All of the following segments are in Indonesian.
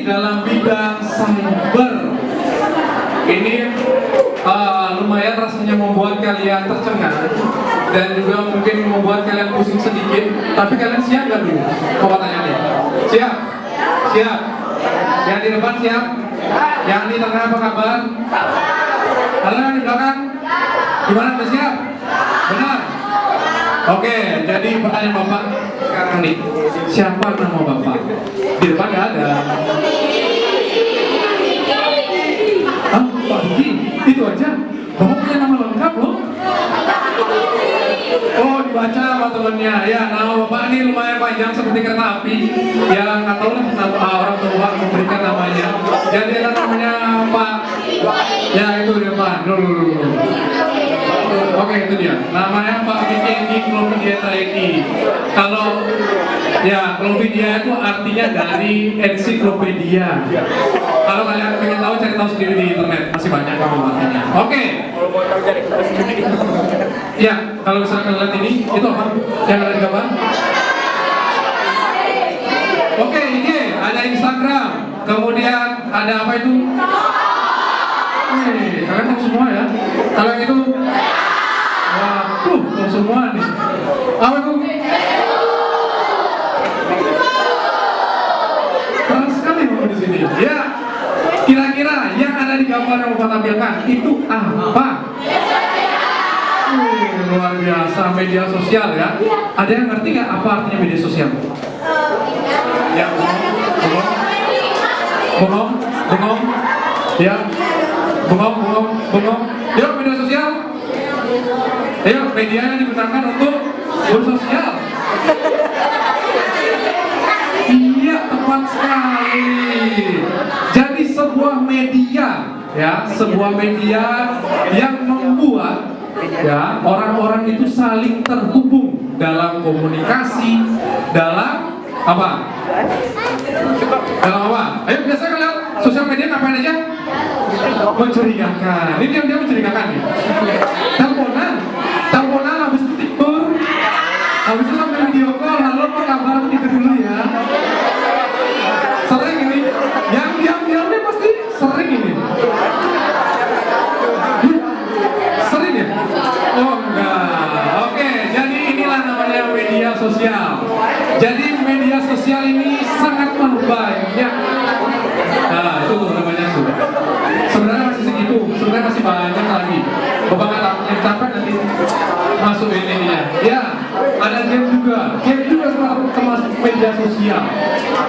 dalam bidang cyber. Ini lumayan rasanya membuat kalian tercengang dan juga mungkin membuat kalian pusing sedikit. Tapi kalian siap nggak dulu? Mau tanya nih. Siap? Siap? Yang di depan siap? Yang di tengah apa kabar? Halo yang di belakang? Gimana? Udah siap? Benar? Oke, jadi pertanyaan Bapak sekarang nih, siapa nama Bapak? Di depan nggak ada. Ah, Pak Duki, itu aja. Bapak punya nama lengkap loh. Oh, dibaca sama temennya. Ya, nama Bapak ini lumayan panjang seperti kereta api. Ya, nggak tahu lah kenapa orang tua memberikan namanya. Jadi ada namanya Pak. Ya, itu di depan. Dulu. Oke, itu dia. Namanya Pak Wikendi Klovidia Traeki. Kalau Klovidia itu artinya dari ensiklopedia. Kalau kalian pengen tahu, cari tahu sendiri di internet. Masih banyak kamu artinya. Oke. Ya, kalau misalnya kalian lihat ini, itu apa? Yang ada di gambar? Oke, ini ada Instagram. Kemudian ada apa itu? Kalian tahu semua ya? Kalau yang itu? Waduh, tahu semua nih. Apa itu? Keras sekali di sini. Ya, kira-kira yang ada di gambar yang Bapak tampilkan itu apa? Luar biasa, media sosial ya. Ada yang ngerti nggak apa artinya media sosial? Ya, bengong. Ya, bengong. Yuk, media sosial. Ayo, media yang digunakan untuk bersosial. Iya, tepat sekali. Jadi sebuah media yang membuat orang-orang itu saling terhubung dalam komunikasi, dalam apa? Ayo, biasa kalian sosial media ngapain aja? Mencurigakan. Ini dia mencurigakan nih. Teleponan habis itu tidur, habis itu sampai video call. Halo, apa kabar? Aku tidur dulu ya. Sering ini. Yang diam nih pasti sering ini. Sering ya? Oh enggak. Oke, jadi inilah namanya media sosial. Jadi media sosial ini sangat banyak. Nah, itu tuh namanya tuh. Sebenarnya masih segitu, sebenarnya masih banyak lagi. Bapak nggak tahu yang capek nanti masuk ini ya. Ya, ada game juga termasuk media sosial.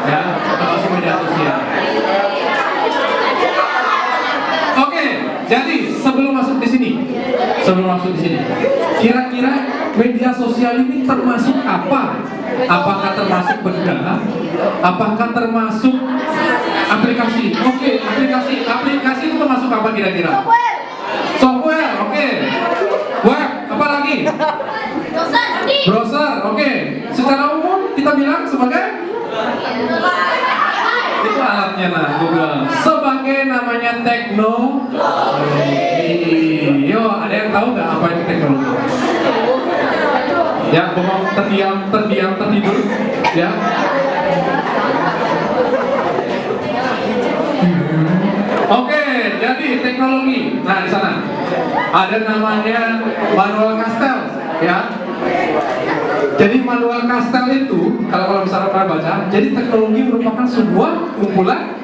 Ya, termasuk media sosial. Oke, jadi sebelum masuk di sini, kira-kira media sosial ini termasuk apa? Apakah termasuk benda? Apakah termasuk aplikasi? Oke, aplikasi itu termasuk apa kira-kira? Software, oke. Web, apa lagi? Browser, oke. Secara umum kita bilang sebagai itu alatnya Google. Sebagai namanya teknologi. Yo, ada yang tahu nggak apa itu teknologi? Ya, bengong, terdiam, ya. Oke, jadi teknologi. Nah, di sana ada namanya Manuel Castells, ya. Jadi Manuel Castells itu, kalau misalnya pernah baca, jadi teknologi merupakan sebuah kumpulan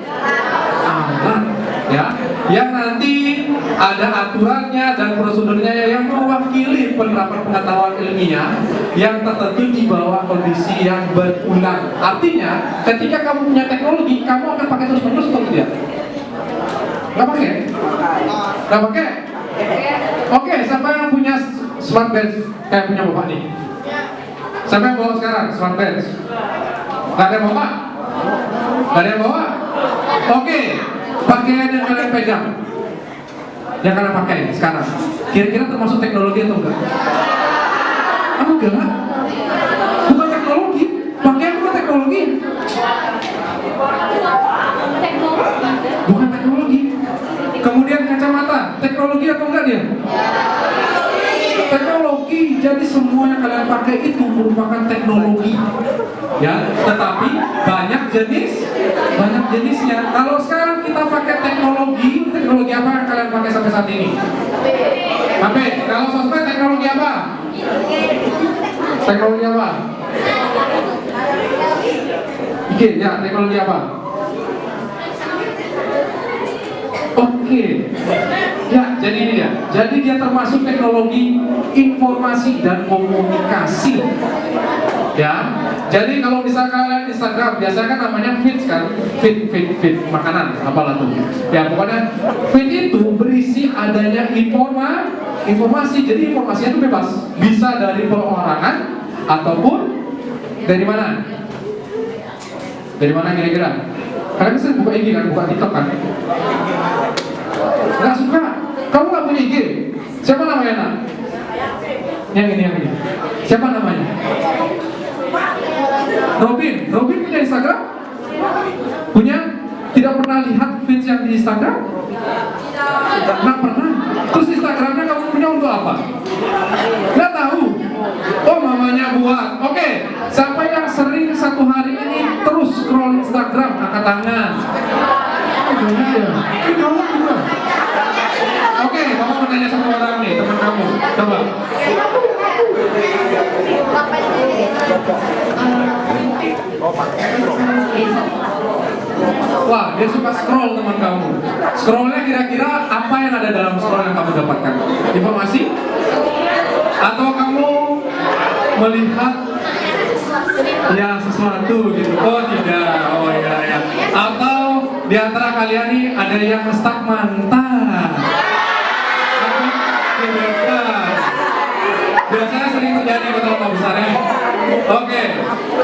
alat, ya, yang nanti ada aturannya dan prosedurnya yang mewakili penerapan pengetahuan ilmiah yang tertentu di bawah kondisi yang berulang. Artinya, ketika kamu punya teknologi, kamu akan pakai terus-menerus atau tidak? Nggak pakai? Nggak pakai? Oke, siapa yang punya smart bench kayak punya Bapak nih? Siapa yang bawa sekarang smart bench? Nggak ada yang bawa? Nggak ada yang bawa? Oke, pakaian yang kalian pegang, yang kalian pakai sekarang, kira-kira termasuk teknologi atau enggak? Enggak. Bukan teknologi. Pakaian bukan teknologi. Bukan teknologi. Kemudian kacamata, teknologi atau enggak dia? Teknologi. Jadi semua yang kalian pakai itu merupakan teknologi. Ya, tetapi banyak jenis jenisnya. Kalau sekarang kita pakai teknologi apa yang kalian pakai sampai saat ini? HP. Kalau sosmed teknologi apa? Teknologi apa? Oke, ya, teknologi apa? Oke. Ya, jadi ini ya. Jadi dia termasuk teknologi informasi dan komunikasi. Ya. Jadi kalau misalnya kalian Instagram, biasanya kan namanya feeds kan, feed makanan, apalah tuh. Ya, pokoknya feed itu berisi adanya informasi. Jadi informasinya itu bebas, bisa dari perorangan ataupun dari mana? Dari mana kira-kira? Kalian bisa buka IG kan, buka TikTok kan? Nggak suka? Kamu nggak punya IG? Siapa namanya nak? Yang ini. Siapa namanya? Robin punya Instagram? Punya? Tidak pernah lihat feeds yang di Instagram? Nggak pernah. Terus Instagramnya kamu punya untuk apa? Nggak tahu. Oh, mamanya buat. Oke. Siapa yang sering satu hari ini terus scroll Instagram? Angkat tangan. Oke, kamu mau tanya sama orang nih, teman kamu. Coba. Wah, dia suka scroll teman kamu. Scrollnya kira-kira apa yang ada dalam scroll yang kamu dapatkan? Informasi? Atau kamu melihat ya sesuatu gitu? Oh tidak, oh ya. Atau di antara kalian nih ada yang ngestak mantan? Biasanya sering terjadi betul besarnya. Oke,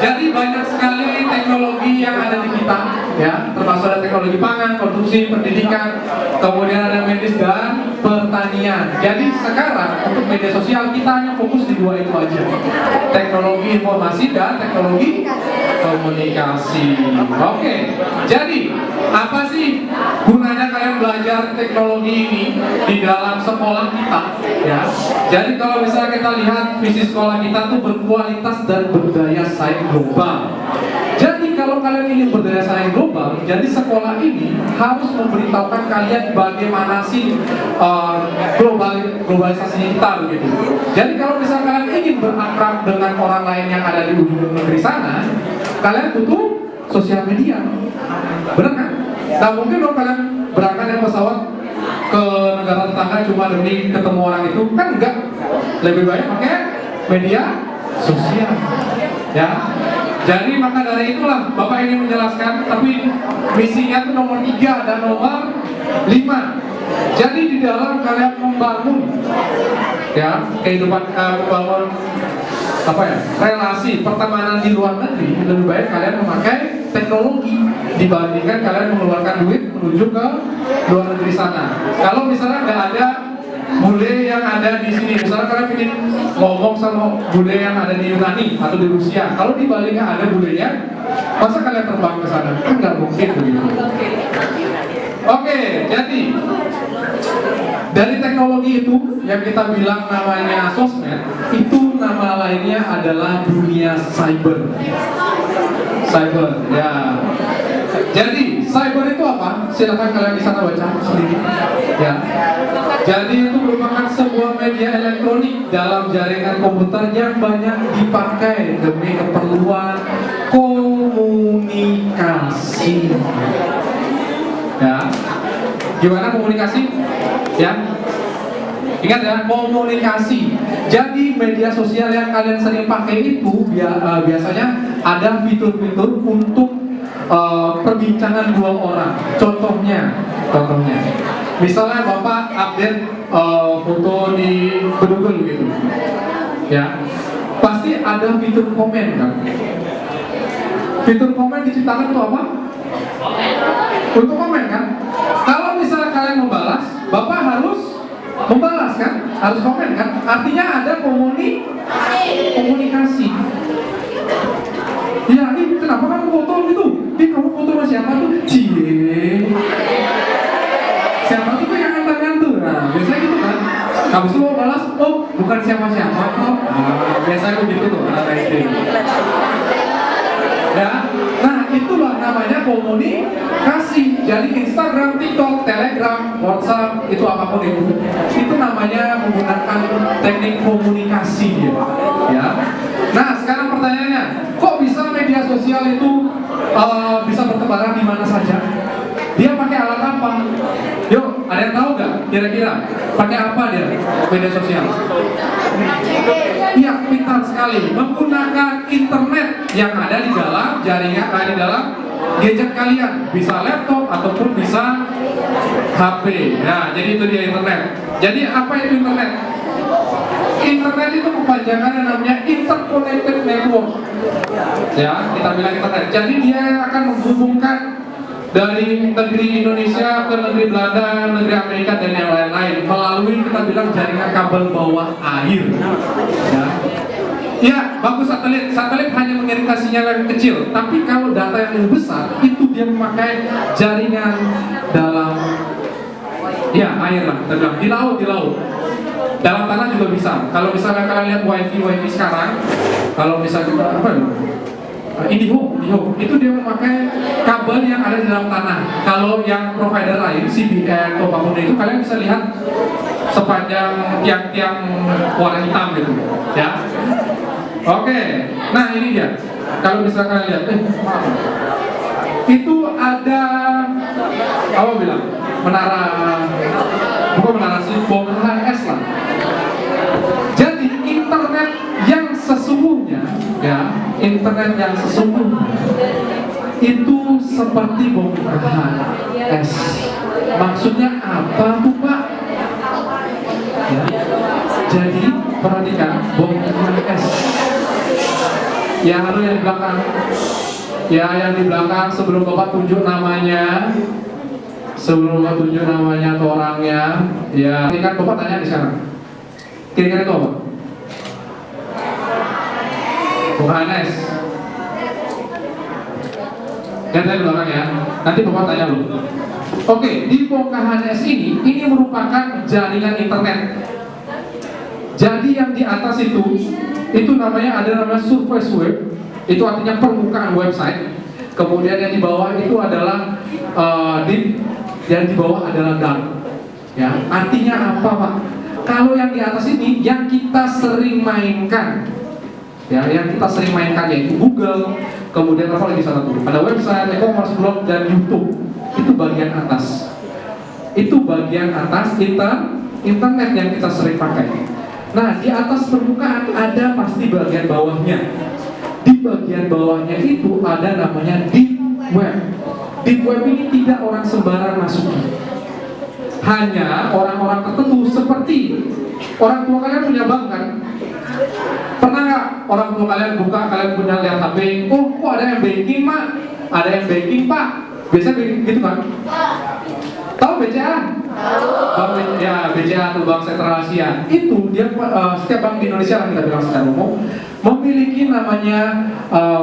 jadi banyak sekali teknologi yang ada di kita, ya, termasuk ada teknologi pangan, konsumsi, pendidikan, kemudian ada medis dan pertanian. Jadi sekarang untuk media sosial kita hanya fokus di dua itu aja, teknologi informasi dan teknologi komunikasi. Oke, jadi apa sih gunanya kalian belajar teknologi ini di dalam sekolah kita? Ya, jadi kalau misalnya kita lihat visi sekolah kita tuh berkualitas dan berdaya saing global. Jadi kalau kalian ingin berdaya saing global, jadi sekolah ini harus memberitahukan kalian bagaimana sih globalisasi kita begitu. Jadi kalau misalnya kalian ingin berakrab dengan orang lain yang ada di ujung negeri sana, kalian butuh sosial media, benar kan? Nah mungkin kalau kalian berangkat dengan pesawat ke negara tetangga cuma demi ketemu orang itu, kan enggak. Lebih baik pakai media sosial, ya. Jadi maka dari itulah Bapak ingin menjelaskan, tapi misinya itu nomor 3 dan nomor 5. Jadi di dalam kalian membangun, ya, kehidupan membangun apa ya, relasi pertemanan di luar negeri, lebih baik kalian memakai teknologi dibandingkan kalian mengeluarkan duit menuju ke luar negeri sana. Kalau misalnya nggak ada bule yang ada di sini, misalnya kalian ingin ngomong sama bule yang ada di Yunani atau di Rusia, kalau di Bali nggak ada bulenya, masa kalian terbang ke sana? Kan nggak mungkin begitu. Oke, jadi dari teknologi itu yang kita bilang namanya sosmed, itu nama lainnya adalah dunia cyber. Cyber, ya. Jadi cyber itu apa? Silakan kalian di sana baca sendiri. Ya. Jadi itu merupakan sebuah media elektronik dalam jaringan komputer yang banyak dipakai demi keperluan komunikasi. Ya. Gimana komunikasi? Ya. Ingat ya, komunikasi. Jadi media sosial yang kalian sering pakai itu biasanya ada fitur-fitur untuk perbincangan dua orang. Contohnya, misalnya Bapak update foto di Google gitu, ya, pasti ada fitur komen kan? Fitur komen diciptakan untuk apa? Untuk komen kan? Kalau misalnya kalian membalas, Bapak harus membalas kan? Harus komen kan? Artinya ada komunikasi. Ya, ini kenapa kamu foto gitu? Ini kamu foto sama siapa tuh? Cie. Siapa tuh yang ngantar tuh? Nah, biasanya gitu kan? Habis itu mau balas, oh bukan siapa-siapa kok. Nah, biasanya begitu tuh, anak SD. Ya, nah itulah namanya komunikasi. Jadi Instagram, TikTok, Telegram, WhatsApp, itu apapun itu namanya menggunakan teknik komunikasi dia. Ya. Nah, sekarang pertanyaannya, kok bisa media sosial itu bisa bertebaran di mana saja? Dia pakai alat apa? Yuk, ada yang tahu nggak? Kira-kira pakai apa dia media sosial? Iya, pintar sekali. Menggunakan internet yang ada di dalam jaringan, di dalam gadget kalian. Bisa laptop ataupun bisa HP. Nah, jadi itu dia internet. Jadi apa itu internet? Internet itu kepanjangan yang namanya interconnected network. Ya, kita bilang internet. Jadi dia akan menghubungkan dari negeri Indonesia ke negeri Belanda, negeri Amerika, dan yang lain-lain melalui kita bilang jaringan kabel bawah air. Ya, ya bagus satelit. Satelit hanya mengirimkan sinyal yang kecil, tapi kalau data yang lebih besar itu dia memakai jaringan dalam air lah, kita bilang di laut. Dalam tanah juga bisa. Kalau misalnya kalian lihat wifi sekarang, kalau misalnya IndiHome itu dia memakai kabel yang ada di dalam tanah. Kalau yang provider lain, CBN atau apapun itu, kalian bisa lihat sepanjang tiang-tiang warna hitam gitu, ya. Oke, nah ini dia. Kalau misalnya kalian lihat, itu ada apa bilang? Bukan menara sih, bongkahan es lah. Jadi internet yang sesungguhnya, ya, internet yang sesungguhnya itu seperti bongkahan es. Maksudnya apa tuh Pak? Ya, jadi perhatikan bongkahan es. Yang ada yang di belakang, ya yang di belakang sebelum Bapak tunjuk namanya. Sebelum Bapak tunjuk namanya atau orangnya, ya, ini kan Bapak tanya di sana. Kira-kira itu apa? Bongkahan es. Lihat saya di belakang ya. Nanti Bapak tanya loh. Oke, di bongkahan es ini merupakan jaringan internet. Jadi yang di atas itu namanya surface web. Itu artinya permukaan website. Kemudian yang di bawah itu adalah deep. Yang di bawah adalah dark. Ya, artinya apa Pak? Kalau yang di atas ini yang kita sering mainkan, ya, yang kita sering mainkan yaitu Google, kemudian apa lagi sana tuh? Ada website, e-commerce, blog, dan YouTube. Itu bagian atas. Itu bagian atas internet yang kita sering pakai. Nah, di atas permukaan ada pasti bagian bawahnya. Di bagian bawahnya itu ada namanya deep web. Deep web ini tidak orang sembarang masuki. Hanya orang-orang tertentu seperti orang tua kalian punya bank kan? Pernah nggak orang tua kalian buka, kalian punya lihat HP, oh kok ada yang banking Mak? Ada yang banking Pak? Biasanya gitu kan? Tahu BCA? Bank ya, BCA atau Bank Sentral Asia. Itu dia setiap bank di Indonesia kita bilang secara umum memiliki namanya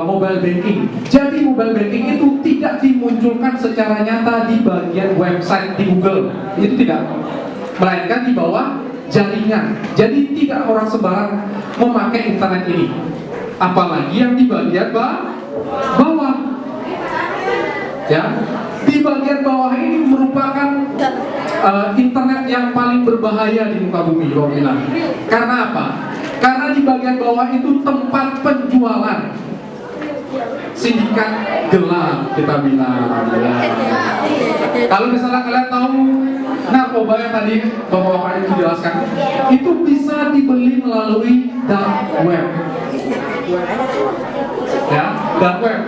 mobile banking. Jadi mobile banking itu tidak dimunculkan secara nyata di bagian website di Google. Itu tidak, melainkan di bawah jaringan. Jadi tidak orang sembarang memakai internet ini. Apalagi yang di bagian bawah. Ya, di bagian bawah ini merupakan internet yang paling berbahaya di muka bumi, Bapak bilang. Karena apa? Karena di bagian bawah itu tempat penjualan sindikat gelap, kita bilang. Ya. Kalau misalnya kalian tahu narkoba yang tadi Bapak-bapak itu jelaskan, itu bisa dibeli melalui dark web. Ya, dark web.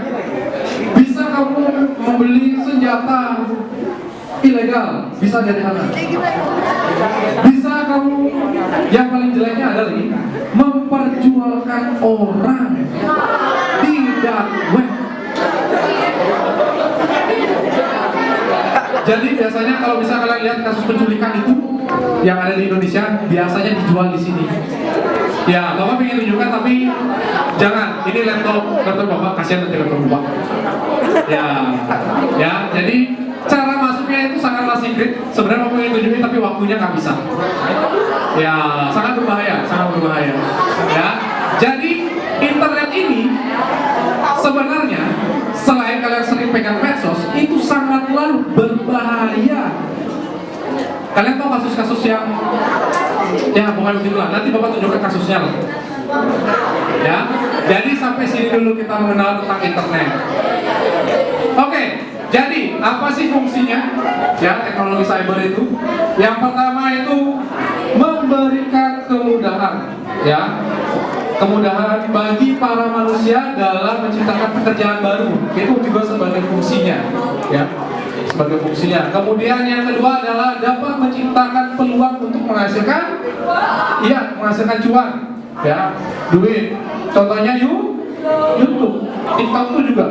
Bisa kamu membeli senjata ilegal, bisa dari sana. Bisa kamu, yang paling jeleknya adalah ini, memperjualkan orang di dark web. Jadi biasanya kalau bisa kalian lihat kasus penculikan itu yang ada di Indonesia, biasanya dijual di sini. Ya, Bapak pengen tunjukkan tapi jangan. Ini laptop Bapak, kasihan nanti laptop Bapak. Ya, jadi cara masuknya itu sangatlah secret. Sebenarnya Bapak pengen tunjukin tapi waktunya nggak bisa. Ya, sangat berbahaya. Ya, jadi internet ini sebenarnya selain kalian sering pegang medsos, berbahaya. Kalian tahu kasus-kasus yang ya bukan begitulah. Nanti Bapak tunjukkan kasusnya lah. Ya, jadi sampai sini dulu kita mengenal tentang internet. Oke, jadi apa sih fungsinya? Ya, teknologi cyber itu. Yang pertama itu memberikan kemudahan, ya, kemudahan bagi para manusia dalam menciptakan pekerjaan baru. Itu juga sebagai fungsinya, ya, sebagai fungsinya. Kemudian yang kedua adalah dapat menciptakan peluang untuk menghasilkan, iya, menghasilkan cuan, ya, duit. Contohnya YouTube, TikTok tuh juga.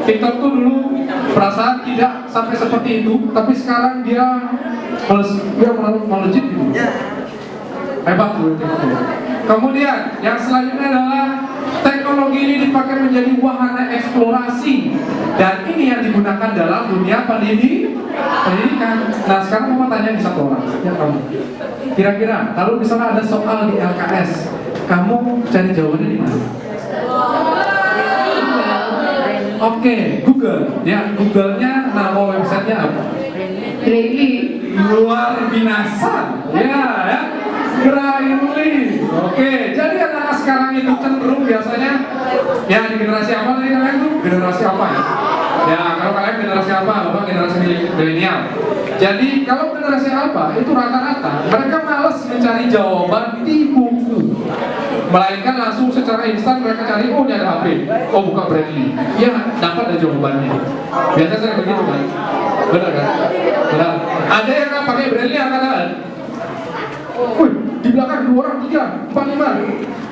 TikTok tuh dulu perasaan tidak sampai seperti itu, tapi sekarang dia melejit gitu. Hebat tuh TikTok. Kemudian yang selanjutnya adalah teknologi ini dipakai menjadi wahana eksplorasi, dan ini yang digunakan dalam dunia pendidikan. Nah sekarang mau tanya di satu orang, ya kamu. Kira-kira kalau misalnya ada soal di LKS, kamu cari jawabannya di mana? Oke, Google. Ya, Google-nya nama websitenya apa? Brainly. Luar binasa. Ya. Brainly. Oke, jadi anak-anak sekarang itu cenderung biasanya ya di generasi apa tadi kalian tuh? Generasi apa ya? Ya, kalau kalian generasi apa? Bapak generasi milenial. Jadi kalau generasi apa itu rata-rata mereka malas mencari jawaban di buku, melainkan langsung secara instan mereka cari, oh ini ada HP, oh buka Brainly, ya dapat ada jawabannya. Biasanya saya begitu kan, benar kan? Benar. Ada yang nggak pakai Brainly angkat. Wih, di belakang 2 orang, 3, 4, 5,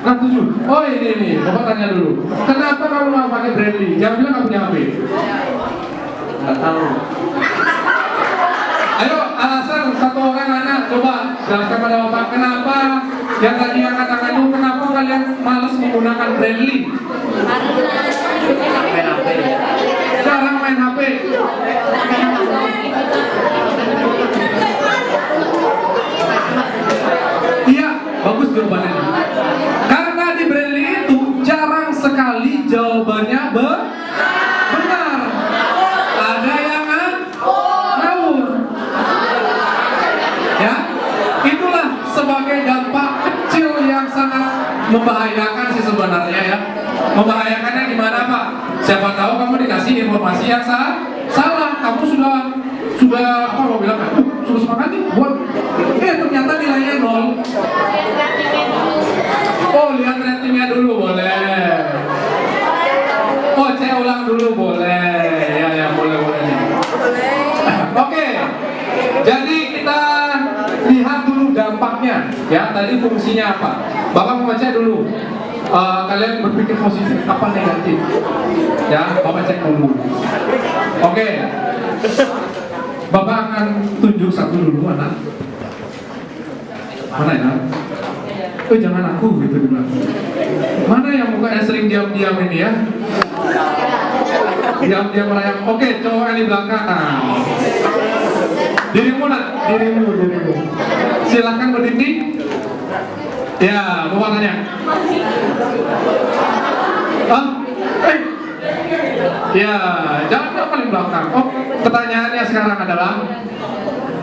6, 7. Oh ini, Bapak tanya dulu. Kenapa kamu nggak pakai Brainly? Jangan bilang nggak punya HP. Nggak tahu. Ayo, alasan satu orang nanya, coba jelaskan pada Bapak. Kenapa yang tadi yang katakan itu, kenapa kalian malas menggunakan Brainly? Jarang main HP. Iya, bagus jawabannya. Karena di Brainly itu jarang sekali jawabannya benar. Ada yang ngawur. Ya, itulah sebagai dampak kecil yang sangat membahayakan sih sebenarnya ya. Membahayakannya gimana Pak? Siapa tahu kamu dikasih informasi yang salah. Kamu sudah apa mau bilang kan? Sudah semangat nih buat ternyata nilainya 0. Oh lihat ratingnya dulu boleh. Oh cek ulang dulu boleh. Ya boleh. Oke. Jadi kita lihat dulu dampaknya. Ya tadi fungsinya apa? Bapak mau baca dulu. Kalian berpikir positif apa negatif? Ya Bapak cek dulu. Oke. Bapak akan tunjuk satu dulu, mana ya? Oh jangan aku gitu dibilang. Mana yang mukanya sering diam-diam ini ya? Diam-diam merayap. Oke, cowok yang di belakang. Dirimu. Silahkan berdiri. Ya, Bapak tanya. Ya, jangan paling belakang. Oh, pertanyaannya sekarang adalah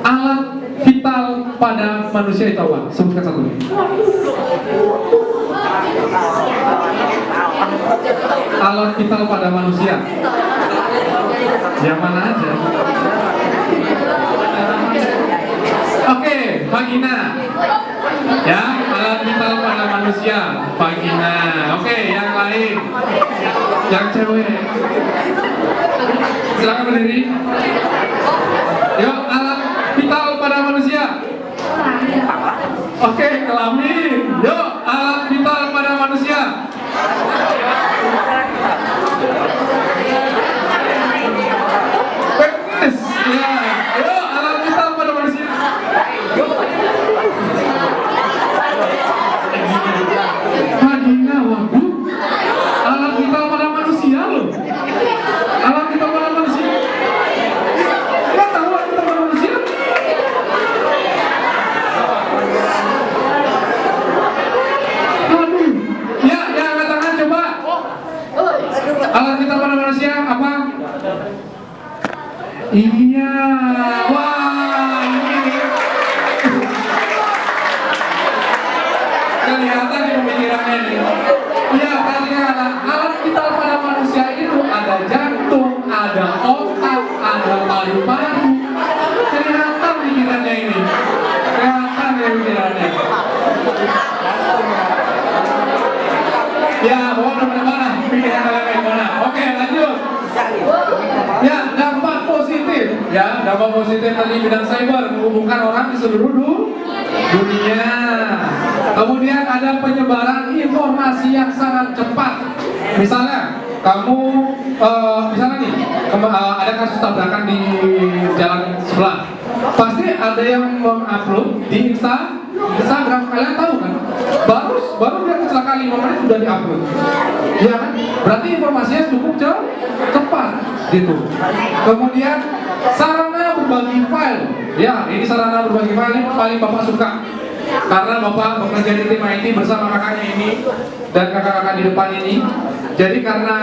alat vital pada manusia itu apa? Sebutkan satu. Alat vital pada manusia. Yang mana aja? Oke, vagina. Ya, alat vital pada manusia, vagina. Oke, yang lain. Yang cewek. Silakan berdiri. Yuk, alat vital pada manusia. Oke, kelamin. Yuk, alat vital pada manusia. Penis. Ya. Yuk, alat vital pada manusia. Vagina, waduh. Alat vital pada manusia loh. Alat vital pada manusia. Nggak tahu alat vital pada manusia. wah ini kelihatan nih pemikirannya nih. Ya, perhatikan alat vital pada manusia itu ada jantung, ada otak, ada paru-paru. Kelihatan pikirannya ini. Kelihatan ya pikirannya. Ya, bawa mana pikiran kalian kayak mana? Oke, lanjut. Ya, dampak positif. Ya, dampak positif tadi bidang cyber menghubungkan orang di seluruh dunia. Kemudian ada penyebaran informasi yang sangat cepat. Misalnya, kamu misalnya nih, ada kasus tabrakan di jalan sebelah. Pasti ada yang mengupload di Instagram, kalian tahu kan? Baru dia kecelakaan 5 menit sudah diupload. Iya kan? Berarti informasinya cukup cepat gitu. Kemudian sarana berbagi file. Ya, ini sarana berbagi file ini paling Bapak suka. Karena Bapak bekerja di tim IT bersama kakaknya ini dan kakak-kakak di depan ini. Jadi karena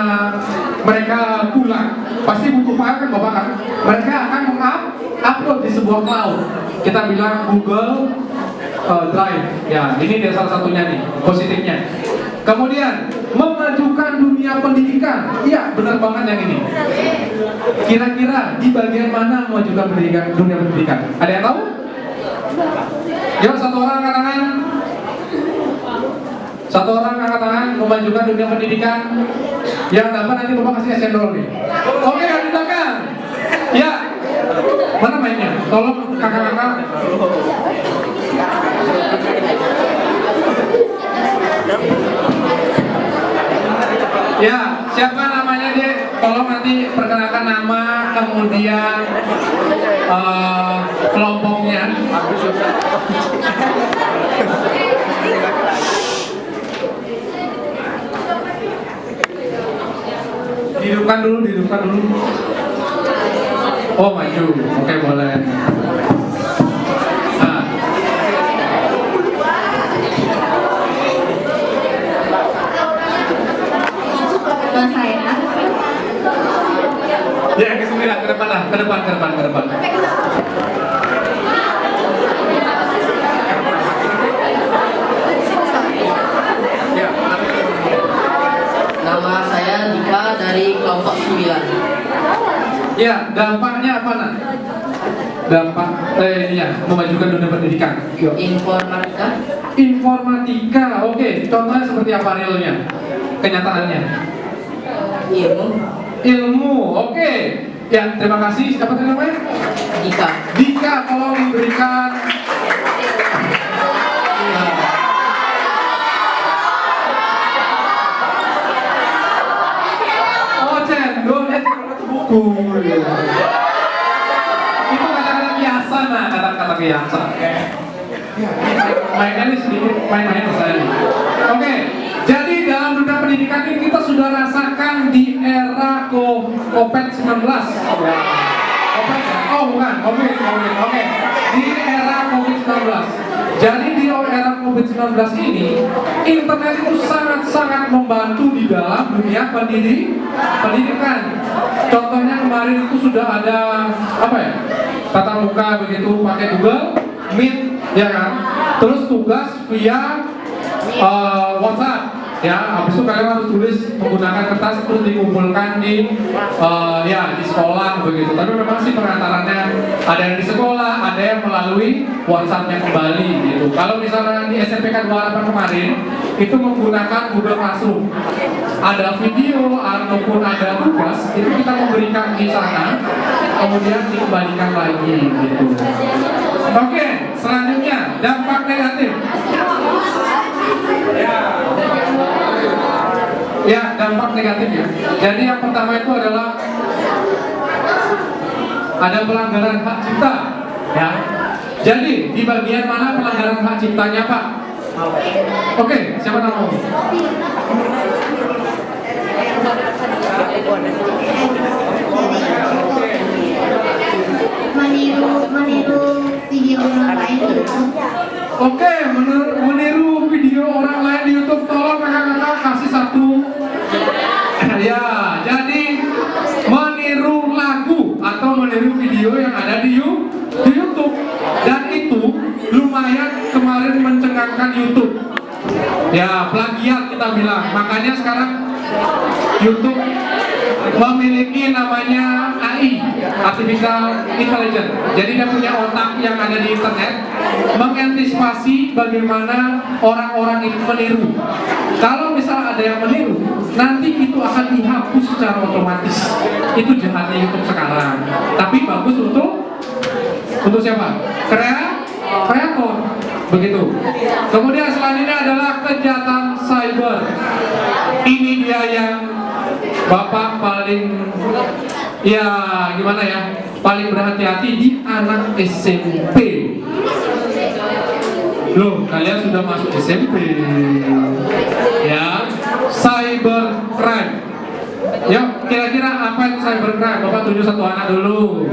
mereka pulang, pasti butuh file kan Bapak kan? Mereka akan mengupload di sebuah cloud. Kita bilang Google Drive. Ya, ini dia salah satunya nih, positifnya. Kemudian memajukan dunia pendidikan. Iya, benar banget yang ini. Kira-kira di bagian mana memajukan dunia pendidikan? Ada yang tahu? Yuk, satu orang angkat tangan. Satu orang angkat tangan memajukan dunia pendidikan. Yang dapat nanti Bapak kasih cendol nih. Oke, angkat tangan. Ya. Mana mainnya? Tolong kakak-kakak. Ya, siapa namanya dia? Tolong nanti perkenalkan nama, kemudian kelompoknya. Dihidupkan dulu. Oh, maju. Oke, boleh. Nah. Saya. Ya, ke sini lah, ke depan lah, ke depan. Ya. Nama saya Dika dari kelompok 9. Ya, dampaknya apa nak? Dampak ini ya, memajukan dunia pendidikan. Yuk. Informatika, oke. Contohnya seperti apa realnya? Kenyataannya? Ilmu, oke. Ya, terima kasih. Siapa tadi namanya? Dika, tolong diberikan. Oh, cendol, buku. Itu kata-kata biasa, nah, kata-kata biasa. Mainnya nih sedikit, main-main saya nih. Oke, jadi dalam dunia pendidikan ini kita sudah rasakan di era COVID-19. Covid ya? Oh bukan, COVID. Oke, di era COVID-19. Jadi di era COVID-19 ini, internet itu sangat-sangat membantu di dalam dunia pendidikan. Contohnya kemarin itu sudah ada apa ya? Tatap muka begitu pakai Google Meet, ya kan? Terus tugas via WhatsApp. Ya, habis itu kalian harus tulis menggunakan kertas terus dikumpulkan di di sekolah begitu. Tapi memang sih pengantarannya ada yang di sekolah, ada yang melalui WhatsApp-nya kembali gitu. Kalau misalnya di SMPK 28 kemarin itu menggunakan Google Classroom. Ada video ataupun ada tugas itu kita memberikan di sana, kemudian dikembalikan lagi gitu. Oke, selanjutnya dampak negatif. Ya, dampak negatifnya. Jadi yang pertama itu adalah ada pelanggaran hak cipta. Ya. Jadi di bagian mana pelanggaran hak ciptanya, Pak? Oke, siapa nama? Meniru video orang lain gitu. Oke, meniru video orang lain di YouTube. Tolong kakak-kakak kasih satu. Ya, jadi meniru lagu atau meniru video yang ada di di YouTube, dan itu lumayan kemarin mencengangkan YouTube. Ya, plagiat kita bilang. Makanya sekarang YouTube memiliki namanya AI, Artificial Intelligence. Jadi dia punya otak yang ada di internet, mengantisipasi bagaimana orang-orang itu meniru. Kalau misal ada yang meniru, nanti itu akan dihapus secara otomatis. Itu jahatnya YouTube sekarang. Tapi bagus untuk siapa? Kreator. Begitu. Kemudian selanjutnya adalah kejahatan cyber. Ini dia yang Bapak paling, ya gimana ya, paling berhati-hati di anak SMP. Loh, kalian sudah masuk SMP. Ya, cybercrime. Yuk, kira-kira apa itu cybercrime? Bapak tunjuk satu anak dulu.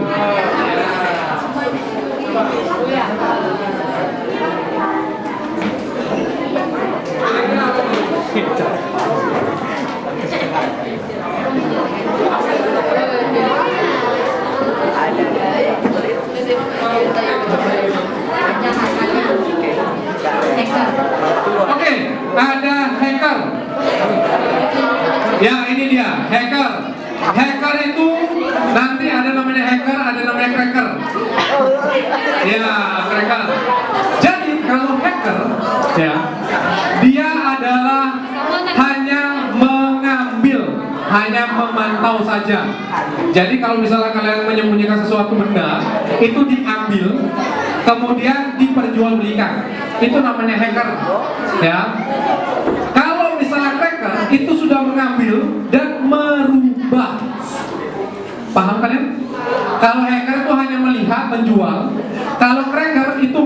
Oke, ada hacker. Ya, ini dia, hacker. Hacker itu nanti ada namanya hacker, ada namanya cracker. Ya, cracker. Jadi kalau hacker, ya, dia adalah hanya mengambil, hanya memantau saja. Jadi kalau misalnya kalian menyembunyikan sesuatu benda, itu diambil, kemudian diperjualbelikan. Itu namanya hacker. Ya. Kalau misalnya cracker, itu sudah mengambil dan merubah. Paham kalian? Kalau hacker itu hanya melihat, menjual. Kalau cracker itu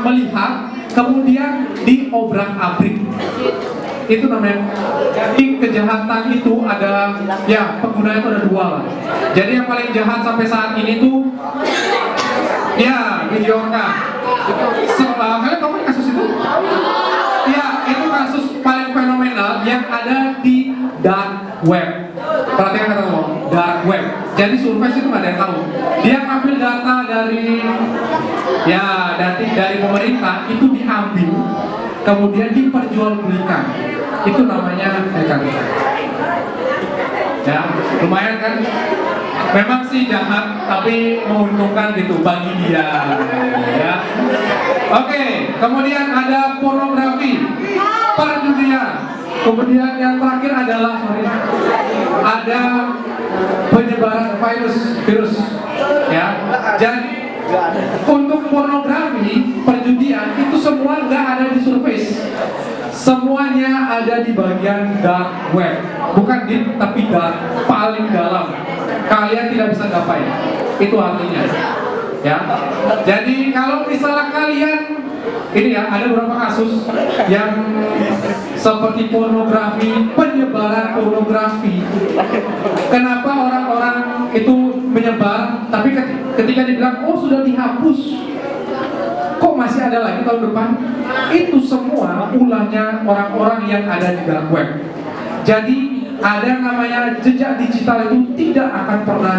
melihat, kemudian diobrak-abrik. Itu namanya. Jadi kejahatan itu ada, ya penggunanya itu ada dua lah. Jadi yang paling jahat sampai saat ini tuh, ya videokan. Kalian tahu kasus itu? Ya, itu kasus paling fenomenal yang ada di dark web. Perhatikan kata ngomong, dark web. Jadi survei itu nggak ada yang tahu. Dia ngambil data dari pemerintah, itu diambil, kemudian diperjualbelikan. Itu namanya hacker. Ya, lumayan kan? Memang sih jahat, tapi menguntungkan gitu bagi dia. Ya. Oke, kemudian ada pornografi, perjudian. Kemudian yang terakhir adalah ada penyebaran virus. Ya. Jadi untuk pornografi, perjudian itu semua nggak ada di surface. Semuanya ada di bagian dark web, bukan deep tapi dark, paling dalam. Kalian tidak bisa gapai. Itu artinya. Ya. Jadi kalau misalnya kalian ini ya, ada beberapa kasus yang seperti pornografi, penyebaran pornografi. Kenapa orang-orang itu menyebar, tapi ketika dibilang, oh sudah dihapus, kok masih ada lagi tahun depan? Itu semua ulahnya orang-orang yang ada di dark web. Jadi ada namanya jejak digital itu tidak akan pernah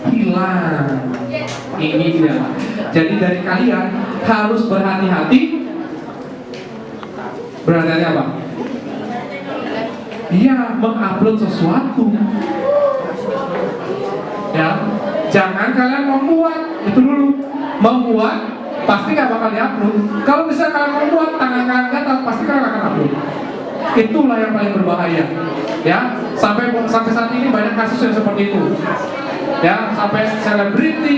hilang. Ini dia. Jadi dari kalian harus berhati-hati. Berhati-hati apa? Iya, mengupload sesuatu. Ya, jangan kalian membuat itu dulu. Membuat pasti nggak bakal diupload. Kalau misalnya kalian membuat tangan kalian gatal, pasti kalian akan upload. Itulah yang paling berbahaya. Ya, sampai saat ini banyak kasus yang seperti itu. Ya, sampai selebriti,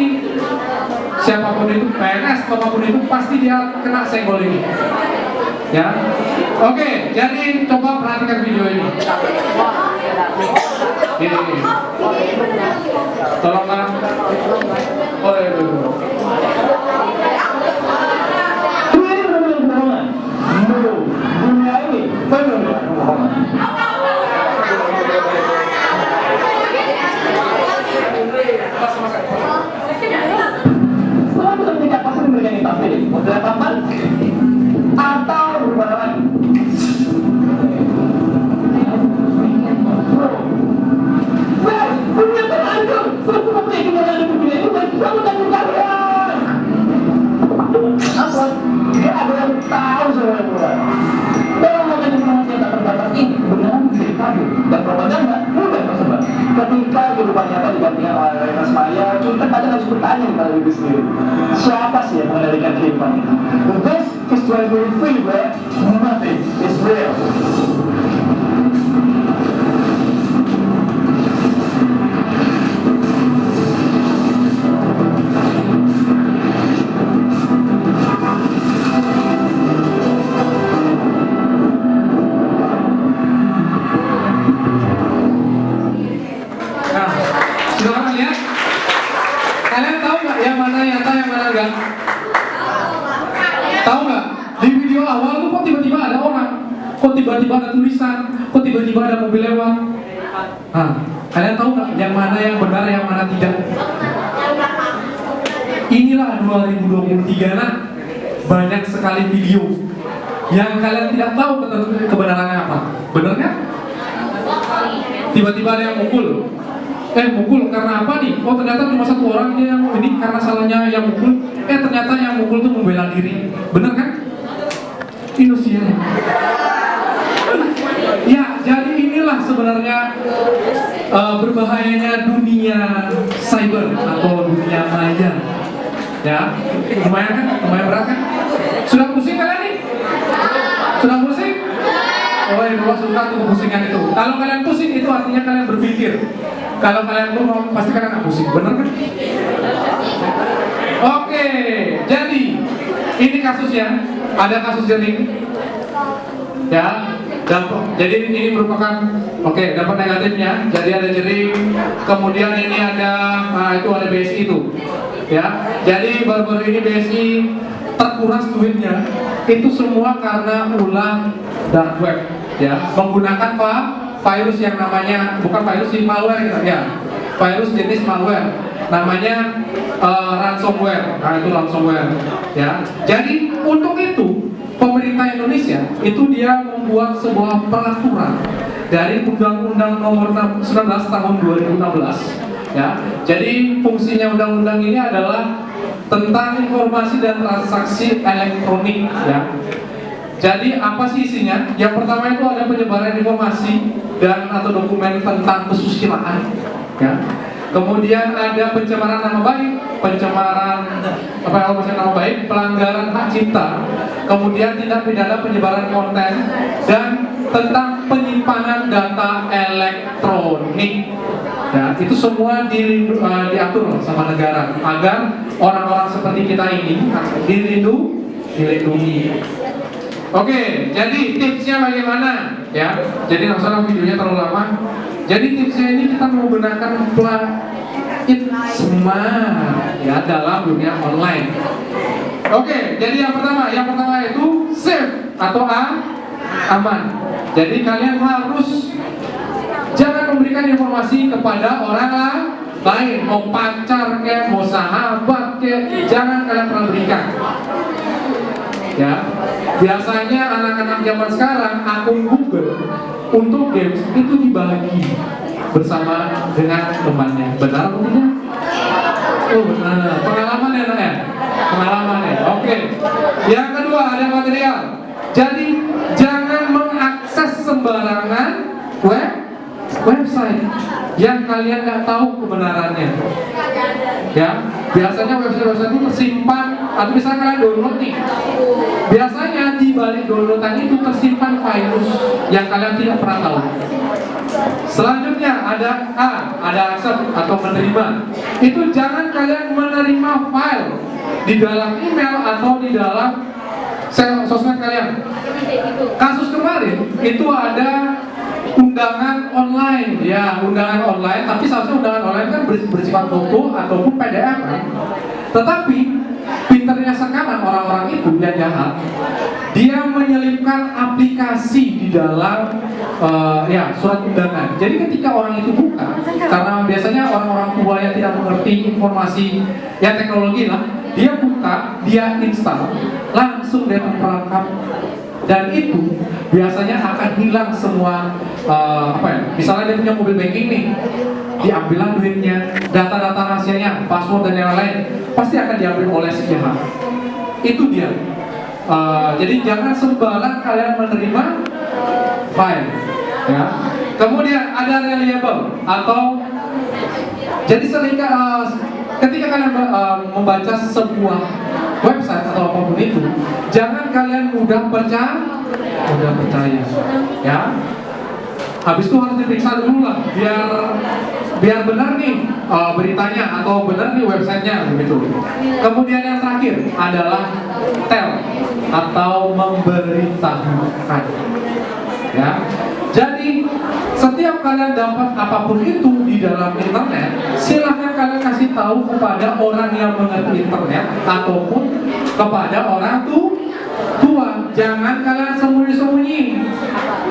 siapapun itu, PNS, apapun itu, pasti dia kena senggol ini. Ya, oke, jadi coba perhatikan video ini. Ini. Tolonglah. Oh iya, dunia ini penuh dengan kebohongan. Selama tidak pasti memberikan yang tampil, model papan atau berubah lagi. Dunia terlanjur, sebab itu yang kita lakukan itu, kamu tak Dia ada yang tahu semuanya pula. Dalam mengenai informasi yang tak terbatas ini, kebenaran menjadi kabur dan propaganda mudah tersebar. Ketika kehidupan nyata digantikan oleh realitas maya, kita kadang harus bertanya kepada diri sendiri, siapa sih yang mengendalikan kehidupan ini? This is 2023, where nothing is real. Nah, sudah lihat? Kalian tahu nggak yang mana nyata, yang mana enggak? Tahu nggak? Di video awal tuh kok tiba-tiba ada orang, kok tiba-tiba ada tulisan, kok tiba-tiba ada mobil lewat. Nah, kalian tahu nggak yang mana yang benar, yang mana tidak? Inilah 2023, nah banyak sekali video yang kalian tidak tahu kebenarannya apa. Benar kan? Tiba-tiba ada yang mukul. Mukul karena apa nih? Oh ternyata cuma satu orang dia yang ini karena salahnya yang mukul. Ternyata yang mukul tuh membela diri. Bener kan? Indonesia. Ya, jadi inilah sebenarnya berbahayanya dunia cyber atau dunia maya. Ya, lumayan kan? Lumayan berat kan? Sudah pusing kalian nih? Sudah pusing? Oh, Bapak suka tuh kepusingan itu. Kalau kalian pusing itu artinya kalian berpikir. Kalau kalian bohong pasti kalian nggak pusing, bener kan? Oke, jadi ini kasusnya. Ada kasus jering. Ya, dampak. Jadi ini merupakan dampak negatifnya. Jadi ada jering. Kemudian ini ada, itu ada BSI itu. Ya, jadi baru-baru ini BSI terkuras duitnya. Itu semua karena ulah dark web. Ya, menggunakan virus yang namanya bukan virus sih, malware gitu ya. Virus jenis malware namanya ransomware. Nah, itu ransomware ya. Jadi untuk itu pemerintah Indonesia itu dia membuat sebuah peraturan dari Undang-Undang Nomor 19 tahun 2016 ya. Jadi fungsinya undang-undang ini adalah tentang informasi dan transaksi elektronik ya. Jadi apa sih isinya? Yang pertama itu ada penyebaran informasi dan atau dokumen tentang kesusilaan, ya. Kemudian ada pencemaran nama baik, nama baik, pelanggaran hak cipta, kemudian tindak pidana penyebaran konten dan tentang penyimpanan data elektronik. Ya, itu semua diatur sama negara agar orang-orang seperti kita ini dilindungi. Oke, jadi tipsnya bagaimana? Ya, jadi nggak usah videonya terlalu lama. Jadi tipsnya ini kita menggunakan plugin smart ya dalam dunia online. Oke, jadi yang pertama itu safe atau aman. Jadi kalian harus jangan memberikan informasi kepada orang lain, mau pacar kayak, mau sahabat kayak, jangan kalian pernah berikan. Ya, biasanya anak-anak zaman sekarang akun Google untuk games itu dibagi bersama dengan temannya. Benar atau tidak? Oh benar. Pengalaman ya, nak ya? Pengalaman ya. Oke. Yang kedua ada material. Jadi jangan mengakses sembarangan website yang kalian nggak tahu kebenarannya. Ya, biasanya website itu tersimpan atau misalnya kalian download nih. Biasanya di balik downloadan itu tersimpan virus yang kalian tidak pernah tahu. Selanjutnya ada accept atau menerima. Itu jangan kalian menerima file di dalam email atau di dalam sosmed kalian. Kasus kemarin itu ada undangan online, ya undangan online, tapi seharusnya undangan online kan bersifat foto ataupun PDF kan. Tetapi pinternya sekarang orang-orang itu yang jahat, dia menyelipkan aplikasi di dalam surat undangan. Jadi ketika orang itu buka, karena biasanya orang-orang tua yang tidak mengerti informasi ya teknologi lah, dia buka, dia install, langsung dia perangkap. Dan itu biasanya akan hilang semua misalnya dia punya mobil banking nih, diambillah duitnya, data-data rahasianya, password dan yang lain pasti akan diambil oleh si jahat. Itu dia. Jadi jangan sembarang kalian menerima file, ya. Kemudian ada reliable atau jadi ketika kalian membaca sebuah website atau apapun itu, jangan kalian mudah percaya, ya. Habis itu harus diperiksa dulu lah, biar benar nih beritanya atau benar nih websitenya begitu. Kemudian yang terakhir adalah tell atau memberitahukan, ya. Jadi setiap kalian dapat apapun itu di dalam internet, silahkan kalian kasih tahu kepada orang yang mengerti internet ataupun kepada orang tua. Jangan kalian sembunyi-sembunyi.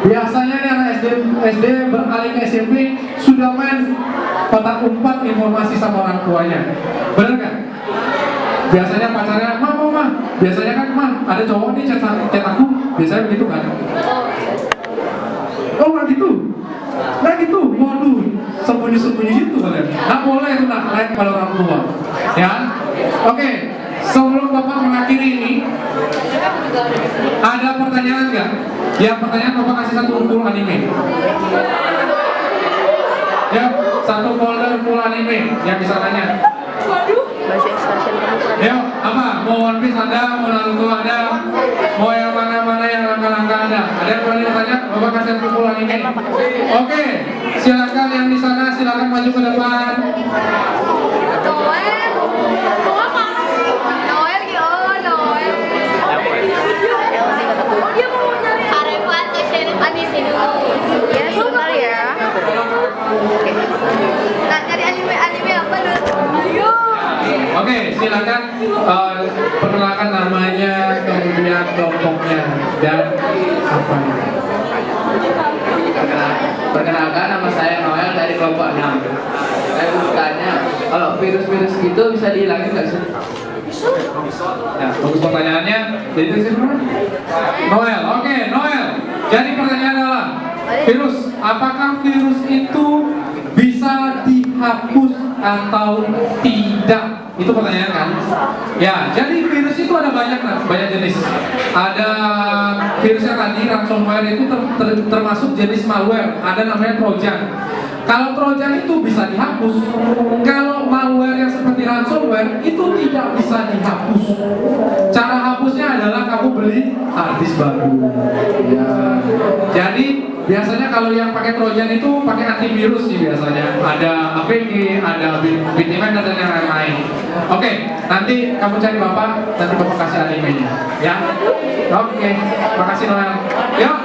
Biasanya nih anak SD beralih ke SMP sudah main petak umpat informasi sama orang tuanya. Bener kan? Biasanya pacarnya, mah. Biasanya kan, ada cowok nih chat aku. Biasanya begitu kan? Oh, nggak gitu. Waduh, sembunyi-sembunyi gitu kalian. Nggak boleh itu naik pada orang tua. Ya, oke. Sebelum Bapak mengakhiri ini, ada pertanyaan nggak? Ya, pertanyaan Bapak kasih satu full anime. Ya, satu folder full anime yang bisa nanya. Ya, apa? Mau One Piece ada, mau Naruto ada, mau yang mana-mana yang langka-langka ada. Ada yang berani bertanya? Bapak kasih satu full anime. Oke, silakan yang di sana, silakan maju ke depan. Oke, silakan perkenalkan namanya, kemudian kelompoknya dan apa. Perkenalkan, nama saya Noel dari kelompok 6. Saya mau tanya, kalau virus-virus gitu bisa dihilangin nggak sih? Ya, bagus pertanyaannya. Jadi Noel, oke, Noel. Jadi pertanyaan adalah virus, apakah virus itu bisa dihapus atau tidak? Itu pertanyaan kan? Ya, jadi virus itu ada banyak jenis. Ada virusnya tadi, ransomware itu termasuk jenis malware. Ada namanya Trojan. Kalau Trojan itu bisa dihapus. Kalau malware yang seperti ransomware itu tidak bisa dihapus. Cara hapusnya adalah kamu beli hard disk baru. Ya. Jadi biasanya kalau yang pakai Trojan itu pakai antivirus sih biasanya. Ada APG, ada Bitdefender dan yang lain-lain. Oke, nanti kamu cari Bapak, nanti Bapak kasih animenya. Ya. Oke, makasih Noel. Yuk.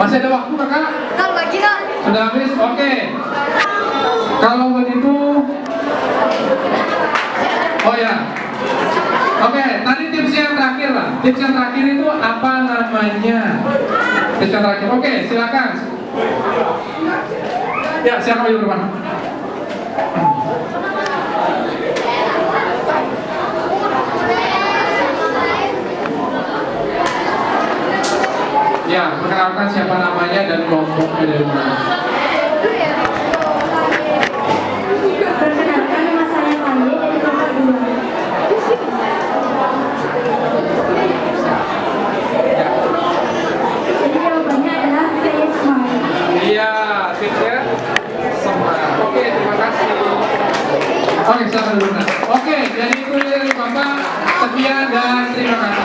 Masih ada waktu kakak? Sudah habis? Oke. Kalau begitu, oh ya. Oke, tadi tips yang terakhir lah. Tips yang terakhir itu apa namanya? Tips yang terakhir. Oke, silakan. Ya, siapa maju ke depan? Ya, perkenalkan siapa namanya dan kelompoknya dari mana. Perkenalkan, nama saya Maya dari kelompok 2. Jadi jawabannya adalah saya smart. Iya, tipsnya semangat. Oke, terima kasih. Oke, silakan dulu. Oke, jadi itu dari Bapak. Sekian dan terima kasih.